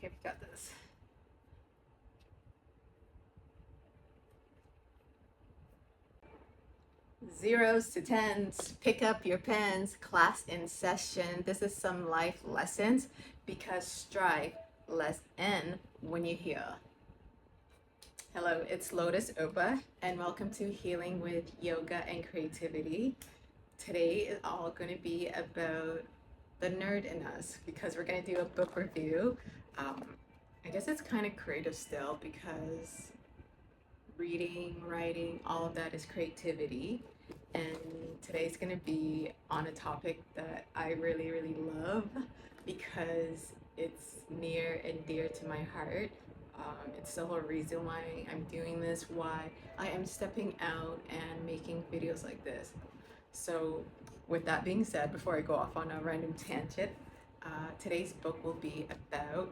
Okay, we got this. Zeros to tens, pick up your pens, class in session. This is some life lessons because strive less N when you heal. Hello, it's Lotus Ubax, and welcome to Healing with Yoga and Creativity. Today is all going to be about the nerd in us because we're going to do a book review. I guess it's kind of creative still because reading, writing, all of that is creativity. And today's going to be on a topic that I really, really love because it's near and dear to my heart. It's the whole reason why I'm doing this, why I am stepping out and making videos like this. So, with that being said, before I go off on a random tangent, today's book will be about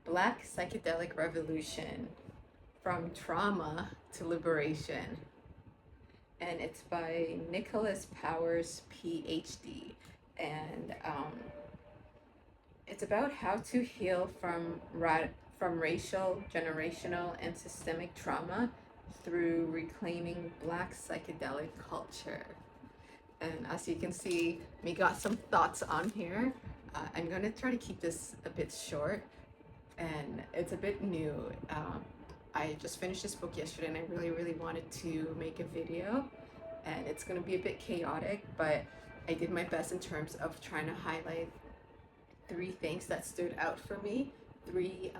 Black Psychedelic Revolution from Trauma to Liberation. And it's by Nicholas Powers, PhD. And it's about how to heal from racial, generational, and systemic trauma through reclaiming Black psychedelic culture. And as you can see, we got some thoughts on here. I'm going to try to keep this a bit short, and it's a bit new. I just finished this book yesterday and I really, really wanted to make a video, and it's going to be a bit chaotic, but I did my best in terms of trying to highlight three things that stood out for me. Three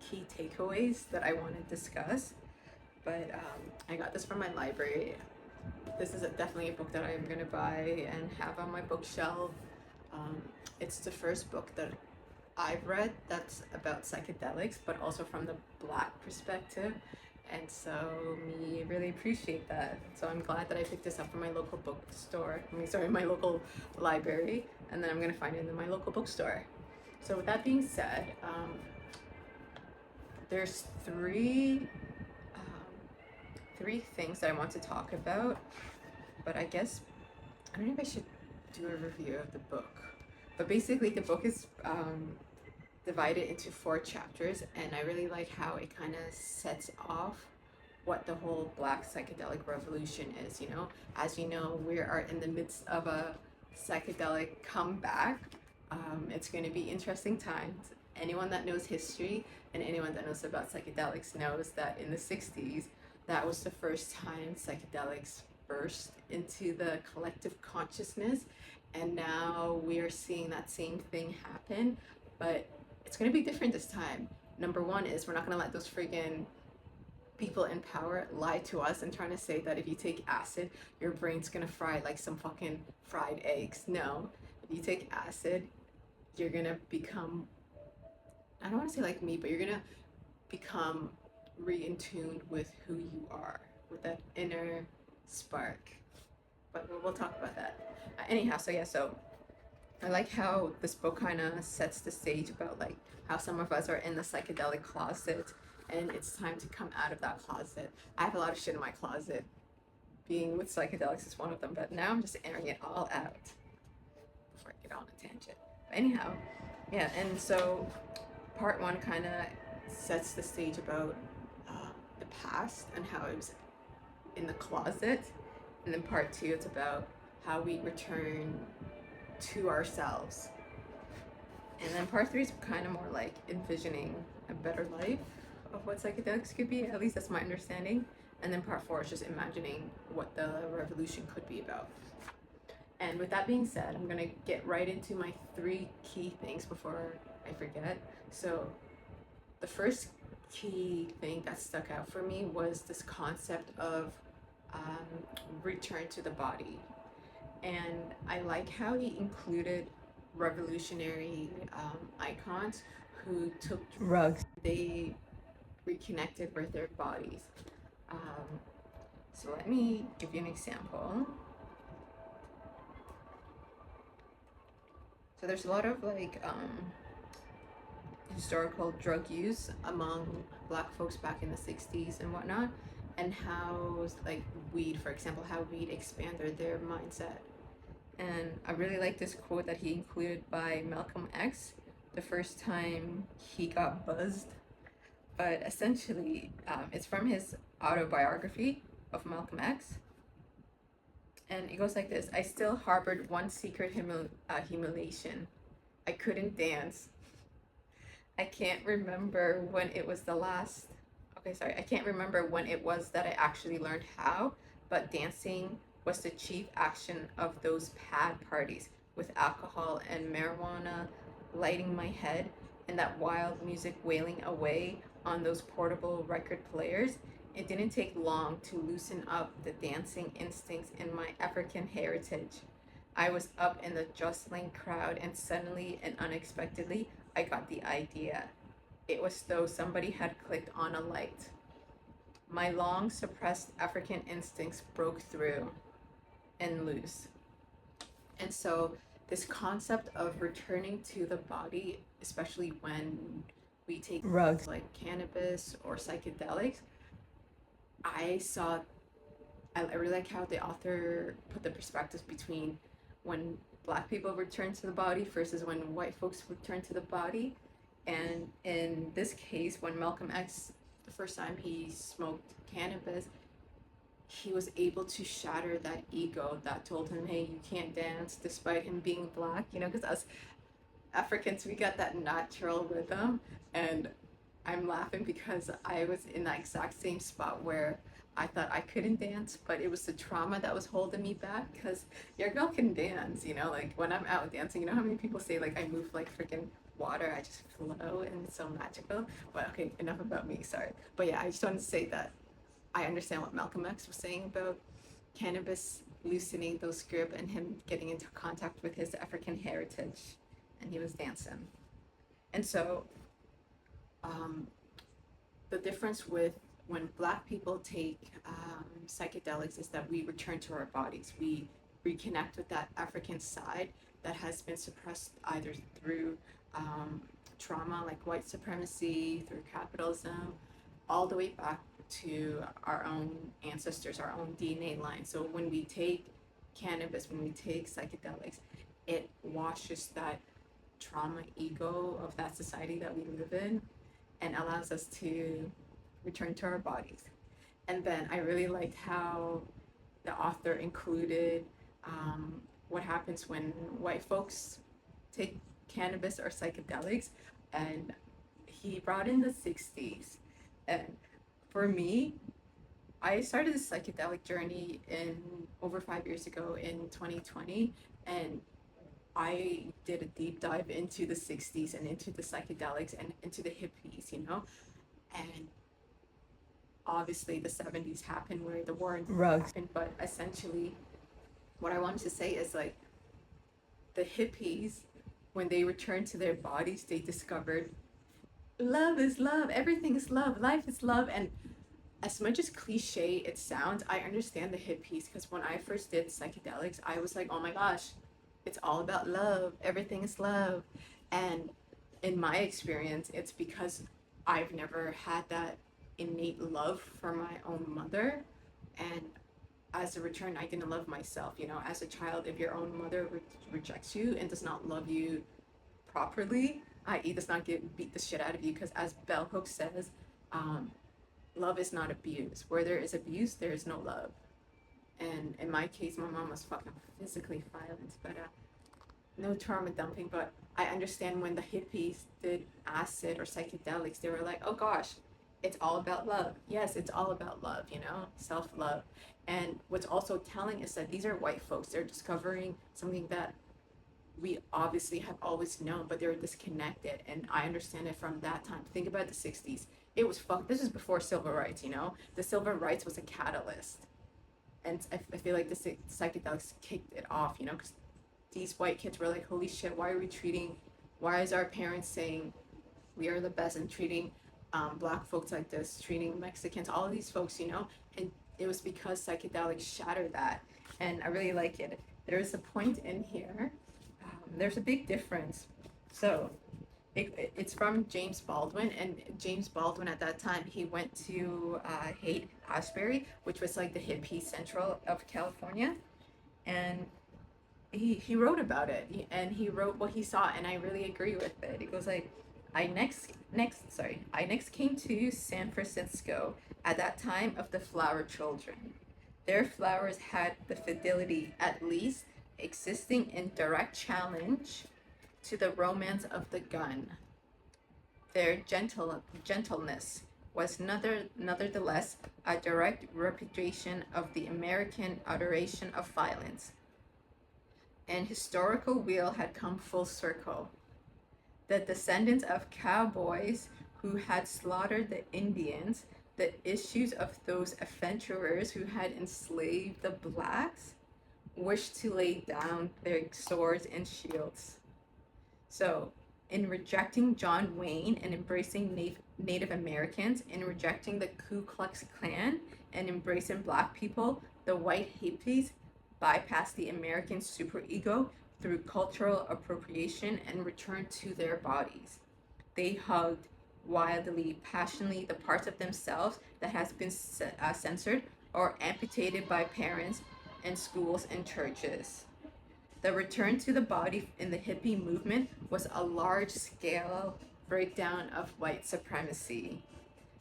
key takeaways that I want to discuss. But I got this from my library. This is definitely a book that I'm going to buy and have on my bookshelf. It's the first book that I've read that's about psychedelics, but also from the Black perspective. And so me really appreciate that. So I'm glad that I picked this up from my local bookstore. My local library, and then I'm gonna find it in my local bookstore. So with that being said, there's three things that I want to talk about, but I guess I don't know if I should do a review of the book. But basically, the book is divided into 4 chapters, and I really like how it kind of sets off what the whole Black psychedelic revolution is. You know, as you know, we are in the midst of a psychedelic comeback. It's going to be interesting times. Anyone that knows history and anyone that knows about psychedelics knows that in the 60s, that was the first time psychedelics burst into the collective consciousness, and now we are seeing that same thing happen, but it's going to be different this time. Number one is we're not going to let those friggin' people in power lie to us and trying to say that if you take acid, your brain's going to fry like some fucking fried eggs. No, if you take acid, you're going to become, I don't want to say like me, but you're going to become re-in-tuned with who you are, with that inner spark. But we'll talk about that. Anyhow, so I like how this book kind of sets the stage about like how some of us are in the psychedelic closet and it's time to come out of that closet. I have a lot of shit in my closet. Being with psychedelics is one of them, but now I'm just airing it all out before I get on a tangent. But anyhow, yeah, and so part 1 kind of sets the stage about the past and how it was in the closet, and then part 2 it's about how we return to ourselves. And then part 3 is kind of more like envisioning a better life of what psychedelics could be, at least that's my understanding. And then part 4 is just imagining what the revolution could be about. And with that being said, I'm gonna get right into my 3 key things before I forget. So the first key thing that stuck out for me was this concept of return to the body. And I like how he included revolutionary icons who took drugs. They reconnected with their bodies. So let me give you an example. So there's a lot of like historical drug use among Black folks back in the 60s and whatnot, and how like weed, for example, how weed expanded their mindset. And I really like this quote that he included by Malcolm X, the first time he got buzzed, but essentially, it's from his autobiography of Malcolm X, and it goes like this: I still harbored one secret humiliation. I couldn't dance. I can't remember when it was the last. Okay, sorry. I can't remember when it was that I actually learned how, but dancing was the chief action of those pad parties with alcohol and marijuana lighting my head and that wild music wailing away on those portable record players. It didn't take long to loosen up the dancing instincts in my African heritage. I was up in the jostling crowd, and suddenly and unexpectedly, I got the idea. It was though somebody had clicked on a light. My long suppressed African instincts broke through and loose. And so, this concept of returning to the body, especially when we take drugs like cannabis or psychedelics, I saw, I really like how the author put the perspectives between when black people return to the body versus when white folks return to the body. And in this case, when Malcolm X, the first time he smoked cannabis, he was able to shatter that ego that told him, hey, you can't dance despite him being black, you know, because us Africans, we got that natural rhythm. And I'm laughing because I was in that exact same spot where I thought I couldn't dance, but it was the trauma that was holding me back. Because your girl can dance, you know, like when I'm out dancing, you know how many people say, like, I move like freaking water, I just flow and it's so magical. But okay, enough about me, sorry. But yeah, I just wanted to say that I understand what Malcolm X was saying about cannabis loosening those grip and him getting into contact with his African heritage, and he was dancing. And so, um, the difference with when black people take psychedelics is that we return to our bodies. We reconnect with that African side that has been suppressed either through trauma like white supremacy, through capitalism, all the way back to our own ancestors, our own DNA line. So when we take cannabis, when we take psychedelics, it washes that trauma ego of that society that we live in and allows us to return to our bodies. And then I really liked how the author included what happens when white folks take cannabis or psychedelics, and he brought in the 60s. And for me, I started this psychedelic journey in over 5 years ago in 2020, and I did a deep dive into the 60s and into the psychedelics and into the hippies, you know? And obviously the 70s happened where the war on drugs happened, but essentially what I wanted to say is like the hippies, when they returned to their bodies, they discovered love is love, everything is love, life is love. And as much as cliche it sounds, I understand the hippies because when I first did psychedelics, I was like, oh my gosh, it's all about love, everything is love. And in my experience, it's because I've never had that innate love for my own mother. And as a return, I didn't love myself. You know, as a child, if your own mother rejects you and does not love you properly, i.e., does not beat the shit out of you, because as Bell Hooks says, love is not abuse. Where there is abuse, there is no love. And in my case, my mom was fucking physically violent, but no trauma dumping. But I understand when the hippies did acid or psychedelics, they were like, oh gosh, it's all about love. Yes, it's all about love, you know, self-love. And what's also telling is that these are white folks. They're discovering something that we obviously have always known, but they're disconnected. And I understand it from that time. Think about the 60s. It was This is before civil rights, you know? The civil rights was a catalyst. And I feel like the psychedelics kicked it off, you know, because these white kids were like, holy shit, why is our parents saying we are the best and treating black folks like this, treating Mexicans, all of these folks, you know? And it was because psychedelics shattered that. And I really like it. There's a point in here, there's a big difference. So it's from James Baldwin, and James Baldwin at that time, he went to Haight-Ashbury, which was like the hippie central of California. And he wrote about it, and he wrote what he saw, and I really agree with it. He goes like, I next came to San Francisco at that time of the flower children. Their flowers had the fidelity, at least, existing in direct challenge to the romance of the gun. Their gentleness was nevertheless a direct repudiation of the American adoration of violence. An historical wheel had come full circle. The descendants of cowboys who had slaughtered the Indians, the issues of those adventurers who had enslaved the blacks, wished to lay down their swords and shields. So, in rejecting John Wayne and embracing Native Americans, in rejecting the Ku Klux Klan and embracing black people, the white hippies bypassed the American superego through cultural appropriation and returned to their bodies. They hugged wildly, passionately the parts of themselves that has been censored or amputated by parents and schools and churches. The return to the body in the hippie movement was a large-scale breakdown of white supremacy.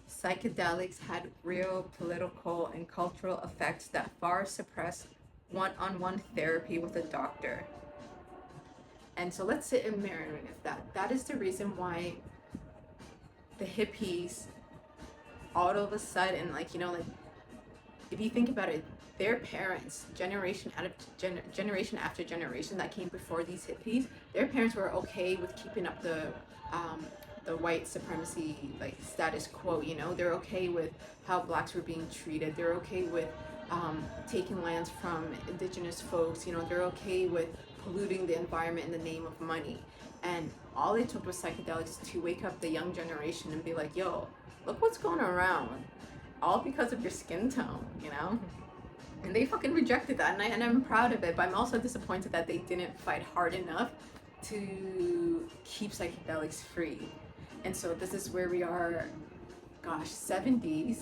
Psychedelics had real political and cultural effects that far surpassed one-on-one therapy with a doctor. And so let's sit and marinate with that. That is the reason why the hippies, all of a sudden, like, you know, like, if you think about it, their parents, generation after generation that came before these hippies, their parents were okay with keeping up the white supremacy, like, status quo. You know, they're okay with how blacks were being treated. They're okay with taking lands from indigenous folks. You know, they're okay with polluting the environment in the name of money. And all it took was psychedelics to wake up the young generation and be like, yo, look what's going around, all because of your skin tone, you know? And they fucking rejected that, and I'm proud of it, but I'm also disappointed that they didn't fight hard enough to keep psychedelics free. And so this is where we are, gosh, 70s,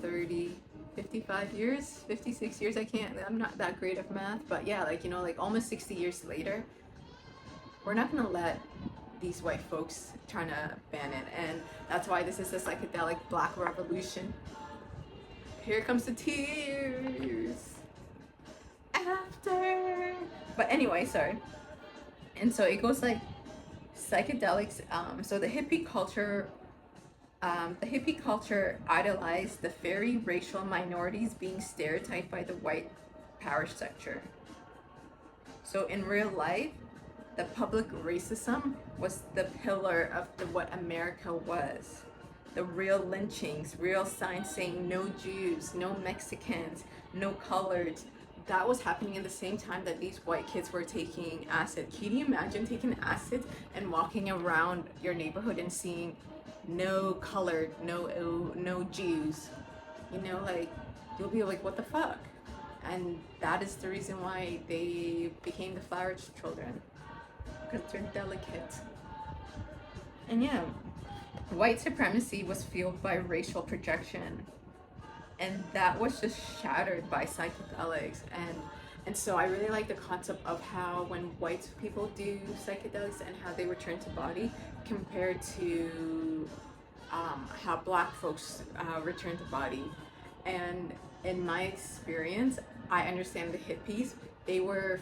30, 55 years, 56 years, I'm not that great of math, but yeah, like, you know, like almost 60 years later, we're not gonna let these white folks trying to ban it. And that's why this is a psychedelic black revolution. Here comes the tears after. But anyway, sorry. And so it goes like psychedelics. So the hippie culture idolized the very racial minorities being stereotyped by the white power structure. So in real life, the public racism was the pillar of what America was. The real lynchings, real signs saying no Jews, no Mexicans, no coloreds. That was happening at the same time that these white kids were taking acid. Can you imagine taking acid and walking around your neighborhood and seeing no colored, no Jews? You know, like, you'll be like, what the fuck? And that is the reason why they became the flower children, because they're delicate. And yeah, white supremacy was fueled by racial projection, and that was just shattered by psychedelics. And so I really like the concept of how when white people do psychedelics and how they return to body compared to how black folks return to body. And in my experience, I understand the hippies. They were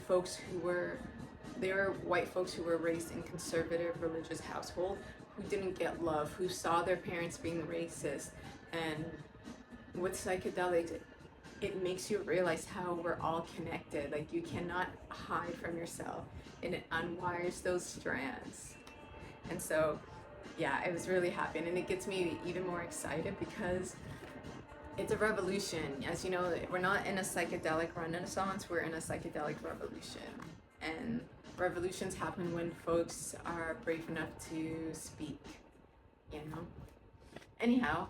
white folks who were raised in conservative religious household, who didn't get love, who saw their parents being racist. And with psychedelics, it makes you realize how we're all connected. Like, you cannot hide from yourself, and it unwires those strands. And so, yeah, it was really happy, and it gets me even more excited because it's a revolution. As you know, we're not in a psychedelic renaissance, we're in a psychedelic revolution. And revolutions happen when folks are brave enough to speak, you know? Anyhow,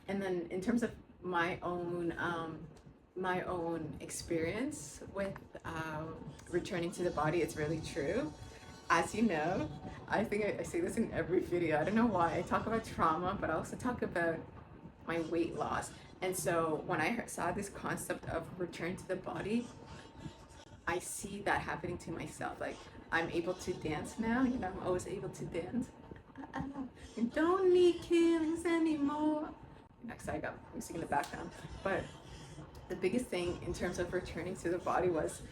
and then in terms of my own experience with returning to the body, it's really true. As you know, I think I say this in every video. I don't know why. I talk about trauma, but I also talk about my weight loss. And so when I saw this concept of return to the body, I see that happening to myself. Like I'm able to dance now. You know, I'm always able to dance. You don't need killings anymore. Next, I got music in the background. But the biggest thing in terms of returning to the body was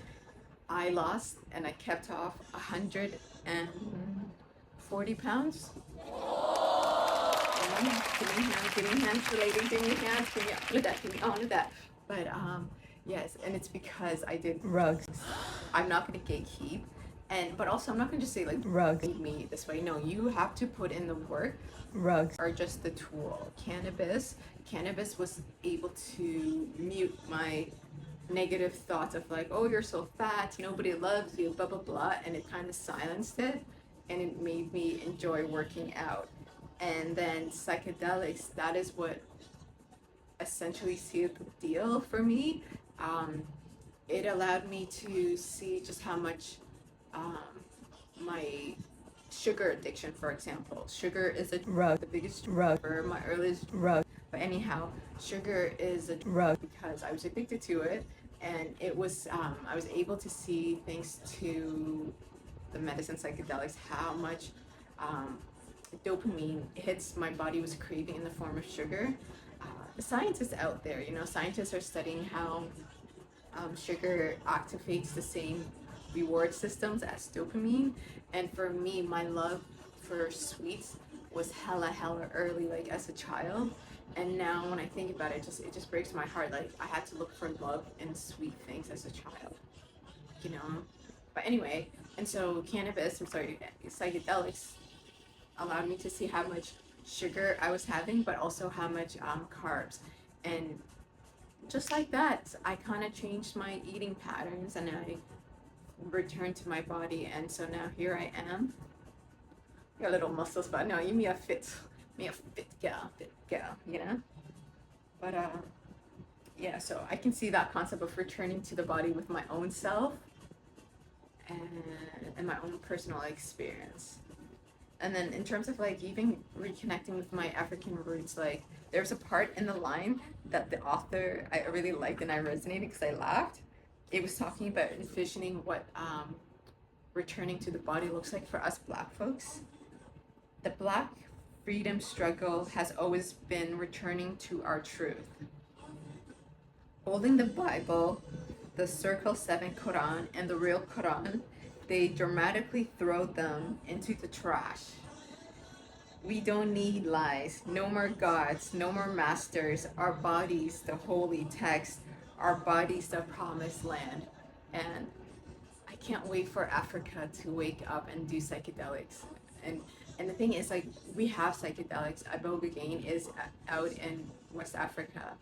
I lost and I kept off 140 pounds. Give me hands, ladies, give me hands, give me all of that, give me all of that. But yes, and it's because I did rugs. I'm not gonna gatekeep, but also I'm not gonna just say like rugs made me this way. No, you have to put in the work. Rugs are just the tool. Cannabis was able to mute my negative thoughts of like, oh, you're so fat, nobody loves you, blah blah blah, and it kind of silenced it, and it made me enjoy working out. And then psychedelics, that is what essentially sealed the deal for me. It allowed me to see just how much my sugar addiction, for example. Sugar is a drug, the biggest drug for my earliest drug. But anyhow, sugar is a drug because I was addicted to it, and it was I was able to see thanks to the medicine psychedelics how much dopamine hits my body was craving in the form of sugar. The scientists out there, you know, scientists are studying how sugar activates the same reward systems as dopamine. And for me, my love for sweets was hella early, like as a child. And now when I think about it, it just breaks my heart. Like I had to look for love in sweet things as a child, you know. But anyway, and so psychedelics allowed me to see how much sugar I was having, but also how much carbs. And just like that, I kind of changed my eating patterns and I returned to my body. And so now here I am. Got little muscles, but no, you me a fit girl, you know? But yeah, so I can see that concept of returning to the body with my own self and my own personal experience. And then in terms of like even reconnecting with my African roots, like there's a part in the line that the author I really liked and I resonated because I laughed. It was talking about envisioning what returning to the body looks like for us Black folks. The Black freedom struggle has always been returning to our truth. Holding the Bible, the Circle 7 Quran, and the real Quran, they dramatically throw them into the trash. We don't need lies, no more gods, no more masters, our bodies, the holy text, our bodies, the promised land. And I can't wait for Africa to wake up and do psychedelics. And the thing is, like, we have psychedelics. Ibogaine is out in West Africa,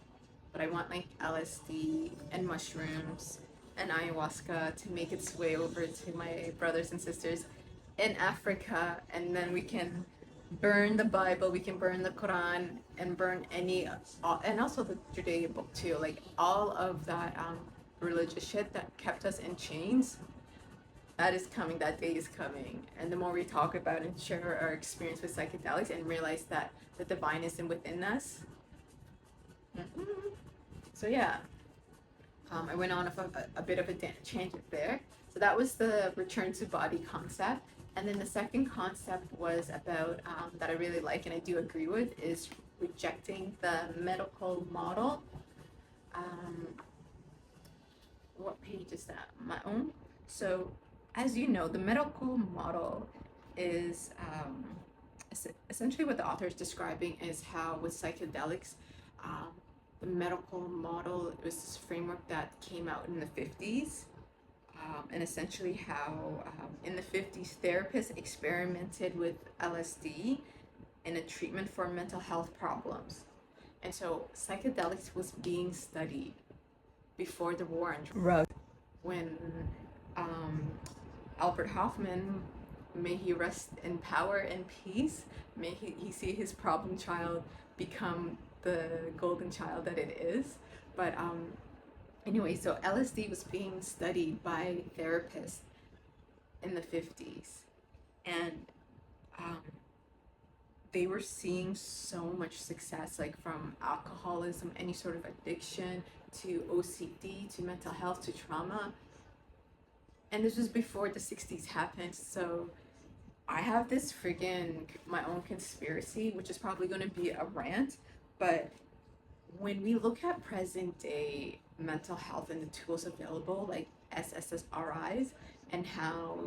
but I want like LSD and mushrooms and ayahuasca to make its way over to my brothers and sisters in Africa, and then we can burn the Bible, we can burn the Quran, and burn and also the Judaic book too, like all of that religious shit that kept us in chains. That is coming, that day is coming. And the more we talk about and share our experience with psychedelics and realize that the divine is within us. So yeah, I went on a bit of a tangent there. So that was the return to body concept. And then the second concept was about, that I really like and I do agree with, is rejecting the medical model. What page is that? My own? So as you know, the medical model is essentially what the author is describing is how with psychedelics, the medical model was this framework that came out in the 50s, and essentially how in the 50s therapists experimented with LSD in a treatment for mental health problems. And so psychedelics was being studied before the war on drugs, when Albert Hoffman, may he rest in power and peace, may he see his problem child become the golden child that it is. But anyway, so LSD was being studied by therapists in the 50s, and they were seeing so much success, like from alcoholism, any sort of addiction, to OCD, to mental health, to trauma. And this was before the 60s happened, so I have this freaking my own conspiracy, which is probably going to be a rant, but when we look at present day mental health and the tools available, like SSRIs, and how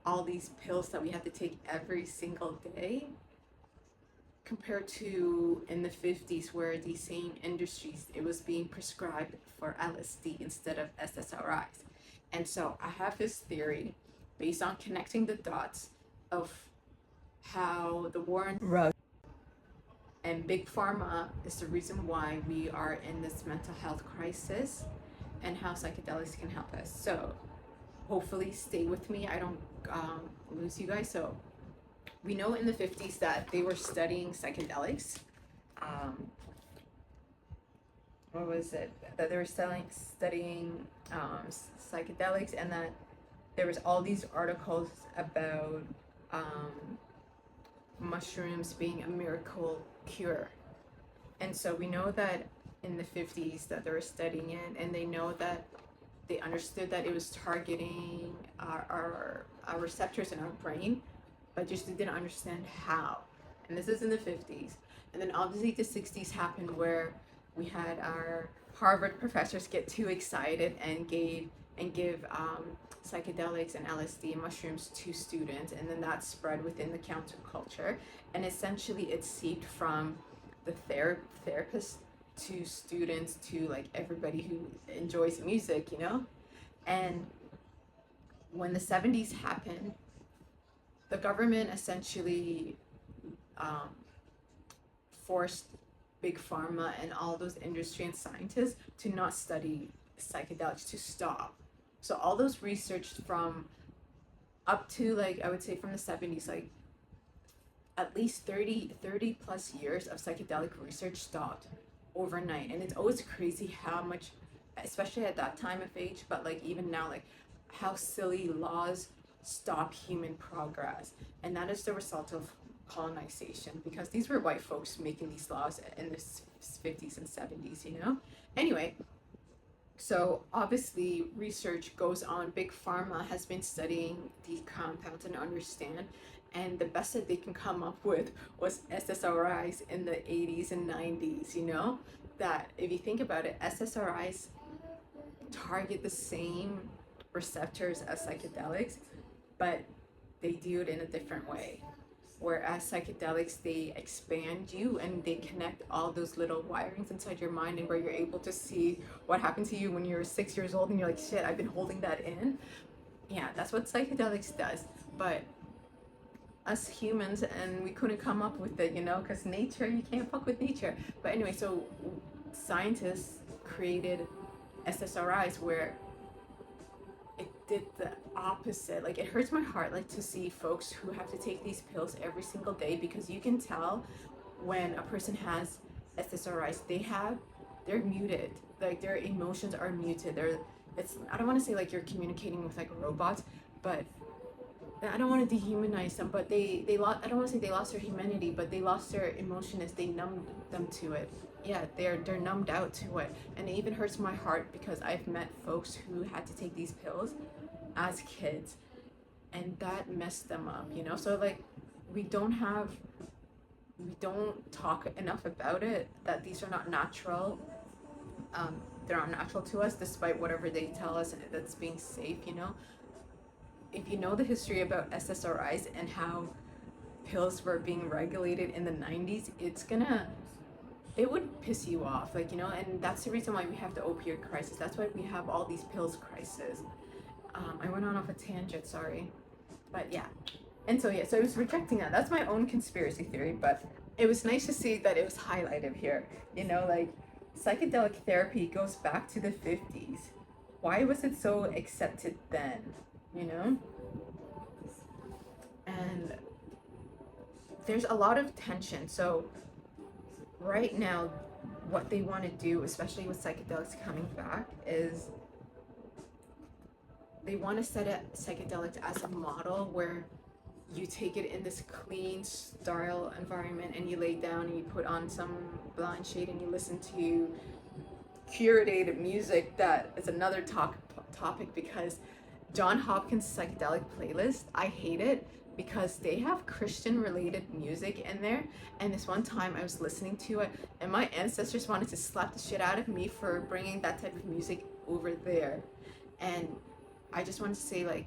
all these pills that we have to take every single day, compared to in the 50s, where these same industries, it was being prescribed for LSD instead of SSRIs. And so I have this theory based on connecting the dots of how the war on drugs and big pharma is the reason why we are in this mental health crisis, and how psychedelics can help us. So hopefully stay with me, I don't lose you guys. So we know in the 50s that they were studying psychedelics. What was it? That they were studying psychedelics, and that there was all these articles about mushrooms being a miracle cure. And so we know that in the 50s that they were studying it, and they know that they understood that it was targeting our receptors in our brain, but just didn't understand how. And this is in the 50s. And then obviously the 60s happened, where we had our Harvard professors get too excited and give psychedelics and LSD and mushrooms to students, and then that spread within the counterculture, and essentially it seeped from the therapist to students to like everybody who enjoys music, you know. And when the 70s happened, the government essentially forced big pharma and all those industry and scientists to not study psychedelics, to stop. So all those research from up to, like, I would say from the 70s, like at least 30 plus years of psychedelic research stopped overnight. And it's always crazy how much, especially at that time of age, but like even now, like how silly laws stop human progress. And that is the result of colonization, because these were white folks making these laws in the 50s and 70s, you know? Anyway, so obviously research goes on. Big pharma has been studying these compounds and understand, and the best that they can come up with was SSRIs in the 80s and 90s, you know? That if you think about it, SSRIs target the same receptors as psychedelics, but they do it in a different way. Whereas psychedelics, they expand you and they connect all those little wirings inside your mind, and where you're able to see what happened to you when you were 6 years old and you're like, shit, I've been holding that in. Yeah, that's what psychedelics does. But us humans, and we couldn't come up with it, you know, because nature, you can't fuck with nature. But anyway, so scientists created SSRIs where it did the opposite. Like, it hurts my heart, like, to see folks who have to take these pills every single day, because you can tell when a person has SSRIs, they're muted. Like, their emotions are muted. I don't want to say like you're communicating with like robots, but I don't want to dehumanize them, but they lost, I don't want to say they lost their humanity, but they lost their emotion as they numbed them to it. Yeah, they're numbed out to it. And it even hurts my heart because I've met folks who had to take these pills as kids, and that messed them up, you know? So like, we don't talk enough about it, that these are not natural. They're not natural to us, despite whatever they tell us that's being safe, you know? If you know the history about SSRIs and how pills were being regulated in the 90s, it would piss you off, like, you know. And that's the reason why we have the opioid crisis. That's why we have all these pills crisis. I went on off a tangent, sorry. But yeah. And so yeah, so I was rejecting that. That's my own conspiracy theory, but it was nice to see that it was highlighted here. You know, like, psychedelic therapy goes back to the 50s. Why was it so accepted then? You know? And there's a lot of tension. So right now, what they want to do, especially with psychedelics coming back, is they want to set up psychedelics as a model where you take it in this clean, sterile environment, and you lay down and you put on some blind shade and you listen to curated music. That is another topic, because John Hopkins psychedelic playlist, I hate it because they have Christian related music in there. And this one time I was listening to it, and my ancestors wanted to slap the shit out of me for bringing that type of music over there. And I just wanted to say, like,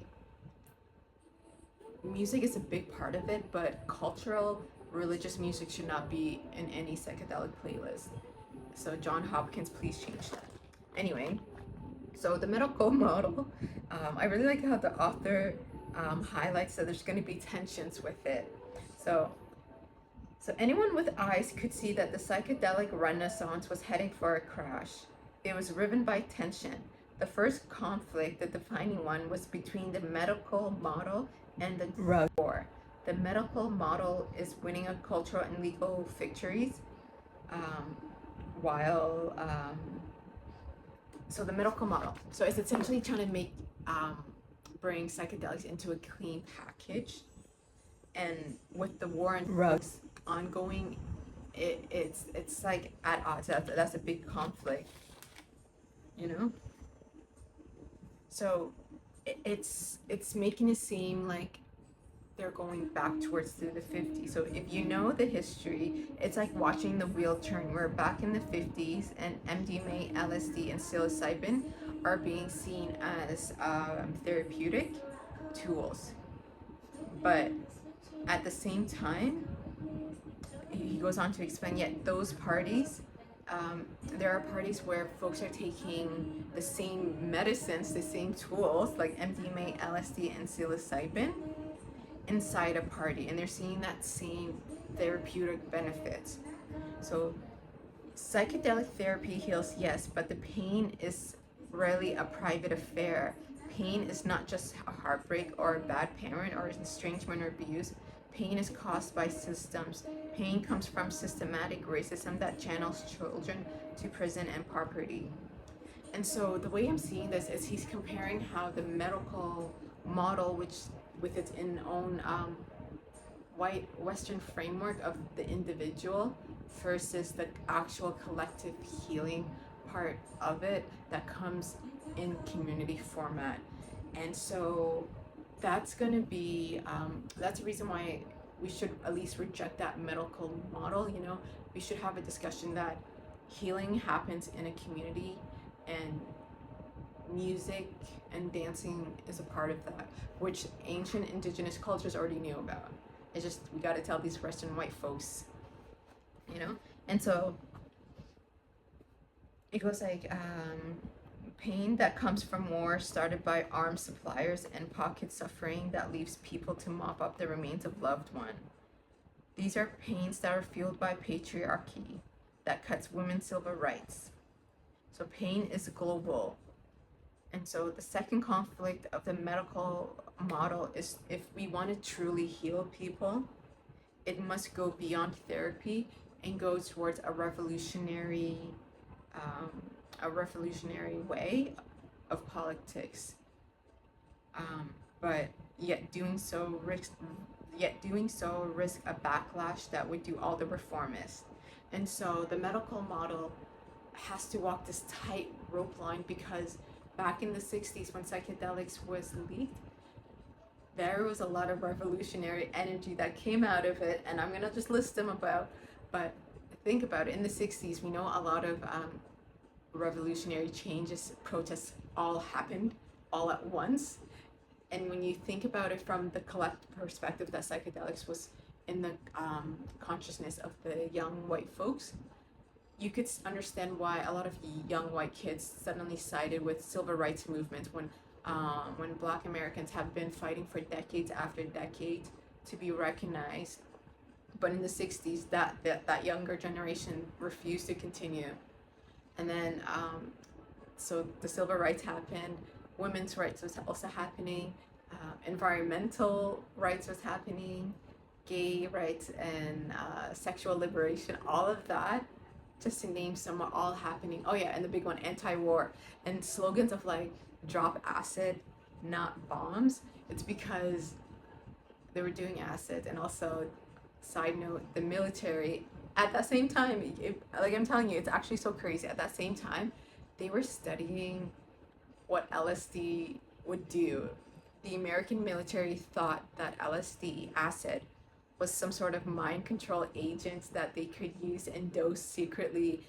music is a big part of it, but cultural, religious music should not be in any psychedelic playlist. So, John Hopkins, please change that. Anyway, so the medical model, I really like how the author highlights that there's going to be tensions with it. So, so anyone with eyes could see that the psychedelic renaissance was heading for a crash. It was riven by tension. The first conflict, the defining one, was between the medical model and the drug war. The medical model is winning a cultural and legal victories, while so the medical model. So it's essentially trying to make bring psychedelics into a clean package, and with the war on drugs ongoing, it's like at odds. That's a big conflict, you know. So it's making it seem like they're going back towards the 50s. So if you know the history, it's like watching the wheel turn. We're back in the 50s, and MDMA, LSD, and psilocybin are being seen as therapeutic tools. But at the same time, he goes on to explain, yet those parties, there are parties where folks are taking the same medicines, the same tools, like MDMA, LSD, and psilocybin, inside a party, and they're seeing that same therapeutic benefits. So psychedelic therapy heals, yes, but the pain is rarely a private affair. Pain is not just a heartbreak or a bad parent or estrangement or abuse. Pain is caused by systems. Pain comes from systematic racism that channels children to prison and poverty. And so the way I'm seeing this is he's comparing how the medical model, which with its own white Western framework of the individual, versus the actual collective healing part of it that comes in community format. And so that's going to be, that's the reason why we should at least reject that medical model. You know, we should have a discussion that healing happens in a community, and music and dancing is a part of that, which ancient indigenous cultures already knew about. It's just we got to tell these Western white folks, you know. And so it goes like pain that comes from war started by armed suppliers and pocket suffering that leaves people to mop up the remains of loved one. These are pains that are fueled by patriarchy that cuts women's civil rights. So pain is global. And so the second conflict of the medical model is, if we want to truly heal people, it must go beyond therapy and go towards a revolutionary way of politics. But yet doing so risk a backlash that would do all the reformists. And so the medical model has to walk this tightrope line, because back in the 60s when psychedelics was leaked, there was a lot of revolutionary energy that came out of it, and I'm gonna just list them about. But think about it, in the 60s we know a lot of revolutionary changes, protests all happened all at once. And when you think about it from the collective perspective that psychedelics was in the consciousness of the young white folks, you could understand why a lot of young white kids suddenly sided with civil rights movement when Black Americans have been fighting for decades after decade to be recognized. But in the 60s, that younger generation refused to continue. And then, so the civil rights happened, women's rights was also happening, environmental rights was happening, gay rights and sexual liberation, all of that, just to name some, are all happening. Oh yeah, and the big one, anti-war, and slogans of like, drop acid, not bombs. It's because they were doing acid. And also, side note, the military, at that same time, like I'm telling you, it's actually so crazy. At that same time, they were studying what LSD would do. The American military thought that LSD acid was some sort of mind control agent that they could use and dose secretly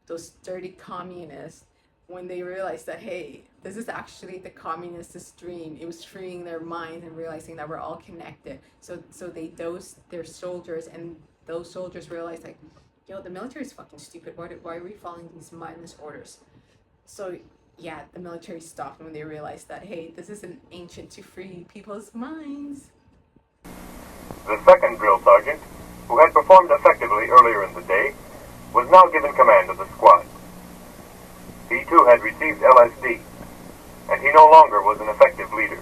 those dirty communists, when they realized that, hey, this is actually the communists' dream. It was freeing their minds and realizing that we're all connected. So they dosed their soldiers, and those soldiers realized, like, yo, the military is fucking stupid. Why are we following these mindless orders? So yeah, the military stopped when they realized that, hey, this is an ancient to free people's minds. The second drill sergeant, who had performed effectively earlier in the day, was now given command of the squad. He too had received LSD, and he no longer was an effective leader.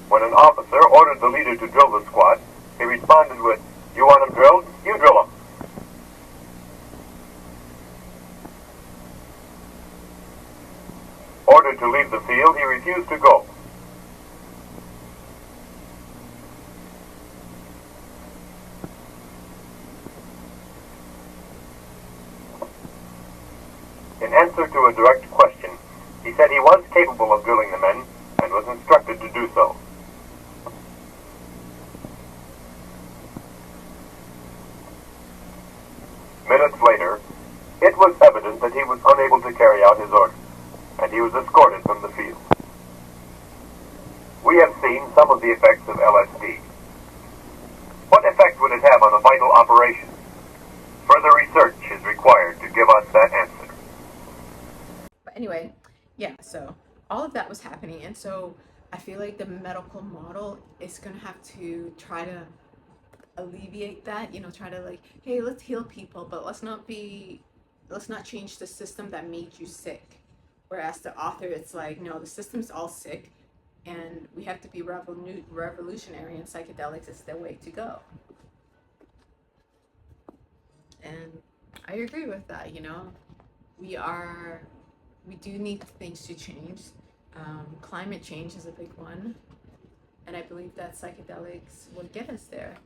When an officer ordered the leader to drill the squad, he responded with, "You want them drilled? You drill them." Ordered to leave the field, he refused to go. In answer to a direct question, he said he was capable of drilling the men and was instructed to do so. Minutes later, it was evident that he was unable to carry out his orders, and he was escorted from the field. We have seen some of the effects of LSD. What effect would it have on a vital operation? Further research is required to give us that answer. But anyway, yeah, so all of that was happening, and so I feel like the medical model is gonna have to try to alleviate that, try to, like, hey, let's heal people, but let's not change the system that made you sick. Whereas the author, it's like, no, the system's all sick, and we have to be revolutionary, and psychedelics is the way to go. And I agree with that. We do need things to change. Climate change is a big one, and I believe that psychedelics will get us there.